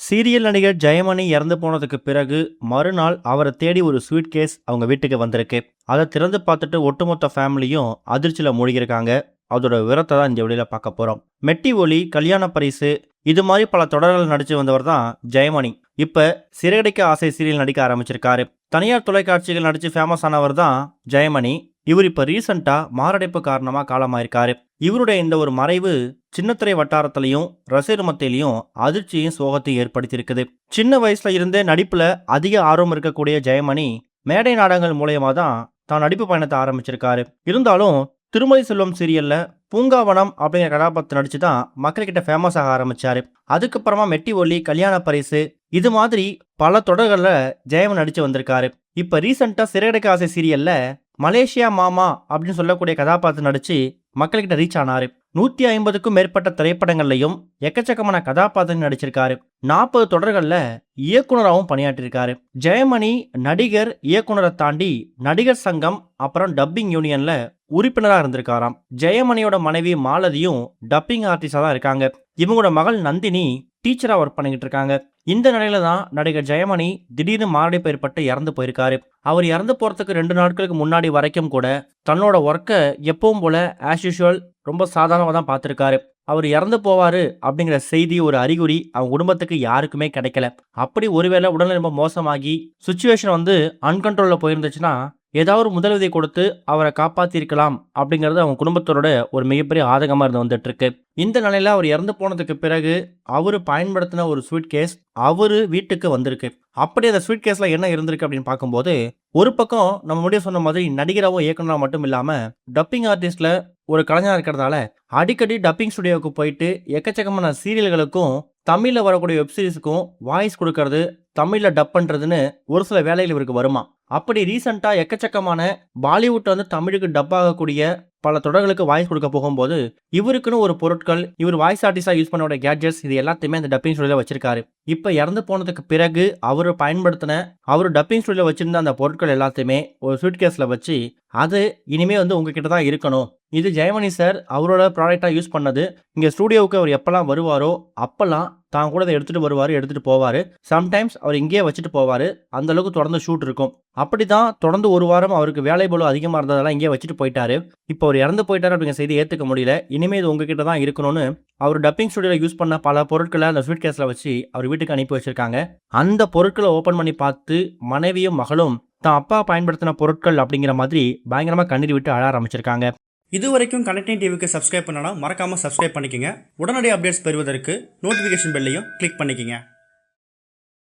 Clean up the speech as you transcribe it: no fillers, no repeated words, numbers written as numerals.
Serial நடிகர் ஜெயமணி இறந்து போனதுக்கு பிறகு மறுநாள் அவரை தேடி ஒரு ஸ்வீட் கேஸ் அவங்க வீட்டுக்கு வந்திருக்கு. அதை திறந்து பார்த்துட்டு ஒட்டுமொத்த ஃபேமிலியும் அதிர்ச்சியில் மூழ்கியிருக்காங்க. அதோட விவரத்தை தான் இந்த வெளியில பார்க்க போறோம். மெட்டி ஒலி, கல்யாண பரிசு, இது மாதிரி பல தொடர்கள் நடிச்சு வந்தவர் தான் ஜெயமணி. இப்ப சிறகடிக்க ஆசை சீரியல் நடிக்க ஆரம்பிச்சிருக்காரு. தனியார் தொலைக்காட்சிகள் நடிச்சு ஃபேமஸ் ஆனவர் தான் ஜெயமணி. இவர் இப்ப ரீசெண்டா மாரடைப்பு காரணமா காலமாயிருக்காரு. இவருடைய இந்த ஒரு மறைவு சின்னத்திரை வட்டாரத்திலையும் ரசிகர் மத்தியிலையும் அதிர்ச்சியும் சோகத்தையும் ஏற்படுத்தியிருக்குது. சின்ன வயசுல இருந்தே நடிப்புல அதிக ஆர்வம் இருக்கக்கூடிய ஜெயமணி மேடை நாடகங்கள் மூலயமா தான் நடிப்பு பயணத்தை ஆரம்பிச்சிருக்காரு. இருந்தாலும் திருமதி செல்வம் சீரியல்ல பூங்காவனம் அப்படிங்கிற கதாபாத்திரம் நடிச்சு தான் மக்கள்கிட்ட ஃபேமஸ் ஆக ஆரம்பிச்சாரு. அதுக்கப்புறமா மெட்டி ஒலி, கல்யாண பரிசு, இது மாதிரி பல தொடர்கள்ல ஜெயமணி நடிச்சு வந்திருக்காரு. இப்ப ரீசெண்டா சிறகடிக்க ஆசை சீரியல்ல மலேசியா மாமா அப்படின்னு சொல்லக்கூடிய கதாபாத்திரம் நடிச்சு மக்கள்கிட்ட ரீச் ஆனாரு. 150க்கும் மேற்பட்ட திரைப்படங்கள்லையும் எக்கச்சக்கமான கதாபாத்திரம் நடிச்சிருக்காரு. 40 தொடர்கள்ல இயக்குனராகவும் பணியாற்றிருக்காரு. ஜெயமணி நடிகர், இயக்குனரை தாண்டி நடிகர் சங்கம் அப்புறம் டப்பிங் யூனியன்ல உறுப்பினராக இருந்திருக்காராம். ஜெயமணியோட மனைவி மாலதியும் டப்பிங் ஆர்டிஸ்டா தான் இருக்காங்க. இவங்களோட மகள் நந்தினி டீச்சரா ஒர்க் பண்ணிக்கிட்டு இருக்காங்க. இந்த நிலையில தான் நடிகர் ஜெயமணி திடீர்னு மாரடைப்பு ஏற்பட்டு இறந்து போயிருக்காரு. அவர் இறந்து போறதுக்கு 2 நாட்களுக்கு முன்னாடி வரைக்கும் கூட தன்னோட ஒர்க்கை எப்பவும் போல ஆஸ் யூஷுவல் ரொம்ப சாதாரணமாக தான் பார்த்துருக்காரு. அவர் இறந்து போவாரு அப்படிங்கிற செய்தி, ஒரு அறிகுறி அவங்க குடும்பத்துக்கு யாருக்குமே கிடைக்கல. அப்படி ஒருவேளை உடல்நிலை ரொம்ப மோசமாகி சுச்சுவேஷன் அன்கண்ட்ரோல்ல போயிருந்துச்சுன்னா ஏதாவது ஒரு முதலுதவி கொடுத்து அவரை காப்பாத்திருக்கலாம் அப்படிங்கிறது அவங்க குடும்பத்தோட ஒரு மிகப்பெரிய ஆதங்கமா இருந்து வந்துட்டு இருக்கு. இந்த நிலையில அவர் இறந்து போனதுக்கு பிறகு அவரு பயன்படுத்தின ஒரு ஸ்வீட் கேஸ் அவரு வீட்டுக்கு வந்திருக்கு. அப்படி அந்த ஸ்வீட் கேஸ்ல என்ன இருந்திருக்கு அப்படின்னு பார்க்கும்போது, ஒரு பக்கம் நம்ம முன்னாடியே சொன்ன மாதிரி நடிகராவோ இயக்குனரா மட்டும் இல்லாம டப்பிங் ஆர்டிஸ்ட்ல ஒரு கலைஞராக இருக்கிறதால அடிக்கடி டப்பிங் ஸ்டுடியோவுக்கு போயிட்டு எக்கச்சக்கமான சீரியல்களுக்கும் தமிழ்ல வரக்கூடிய வெப்சீரிஸுக்கும் வாய்ஸ் கொடுக்கறது, தமிழ்ல டப் பண்றதுன்னு ஒரு சில வேலைகள் இவருக்கு வருமா. அப்படி ரீசெண்டா எக்கச்சக்கமான பாலிவுட் தமிழுக்கு டப் ஆகக்கூடிய பல தொடர்களுக்கு வாய்ஸ் கொடுக்க போகும்போது இவருக்குன்னு ஒரு பொருட்கள், இவர் வாய்ஸ் ஆர்டிஸ்டா யூஸ் பண்ணோட கேட்ஜெட்ஸ், இது எல்லாத்தையுமே அந்த டப்பிங் ஸ்டுடியோல வச்சிருக்காரு. இப்ப இறந்து போனதுக்கு பிறகு அவர் டப்பிங் ஸ்டுடியோல வச்சிருந்த அந்த பொருட்கள் எல்லாத்தையுமே ஒரு ஸ்வீட் கேஸ்ல வச்சு, அது இனிமே உங்ககிட்ட தான் இருக்கணும், இது ஜெயமணி சார் அவரோட ப்ராடக்டா யூஸ் பண்ணது, இங்க ஸ்டுடியோவுக்கு அவர் எப்பெல்லாம் வருவாரோ அப்பெல்லாம் தான் கூட அதை எடுத்துட்டு வருவாரு, எடுத்துட்டு போவாரு. சம்டைம்ஸ் அவர் இங்கேயே வச்சுட்டு போவாரு. அந்த அளவுக்கு தொடர்ந்து ஷூட் இருக்கும். அப்படிதான் தொடர்ந்து ஒரு வாரம் அவருக்கு வேலை பளு அதிகமா இருந்ததெல்லாம் இங்கேயே வச்சுட்டு போயிட்டாரு. இப்போ அவர் இறந்து போயிட்டாரு அப்படிங்கிற செய்தி ஏத்துக்க முடியல. இனிமே இது உங்ககிட்ட தான் இருக்கணும்னு அவர் டப்பிங் ஸ்டுடியோல யூஸ் பண்ண பல பொருட்களை அந்த ஸ்வீட் கேஸ்ல வச்சு அவர் வீட்டுக்கு அனுப்பி வச்சிருக்காங்க. அந்த பொருட்களை ஓபன் பண்ணி பார்த்து மனைவியும் மகளும் தான் அப்பா பயன்படுத்தின பொருட்கள் அப்படிங்கிற மாதிரி பயங்கரமா கண்ணீர் விட்டு அழ ஆரம்பிச்சிருக்காங்க. இது வரைக்கும் கனெக்டிங் டிவிக்கு சப்ஸ்கிரைப் பண்ணனா மறக்காம சப்ஸ்கிரைப் பண்ணிக்கங்க. உடனடி அப்டேட்ஸ் பெறுவதற்கு நோட்டிஃபிகேஷன் பெல்லையும் கிளிக் பண்ணிக்கங்க.